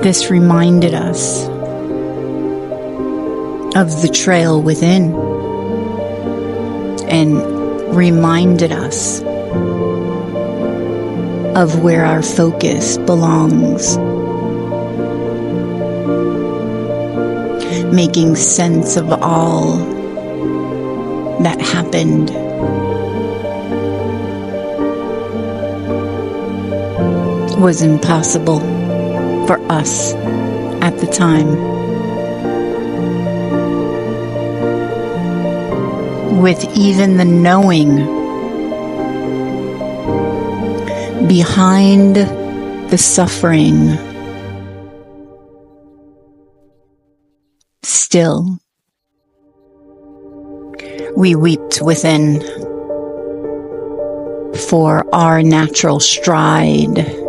This reminded us of the trail within, and reminded us of where our focus belongs. Making sense of all that happened. Was impossible for us at the time. With even the knowing behind the suffering, still we wept within for our natural stride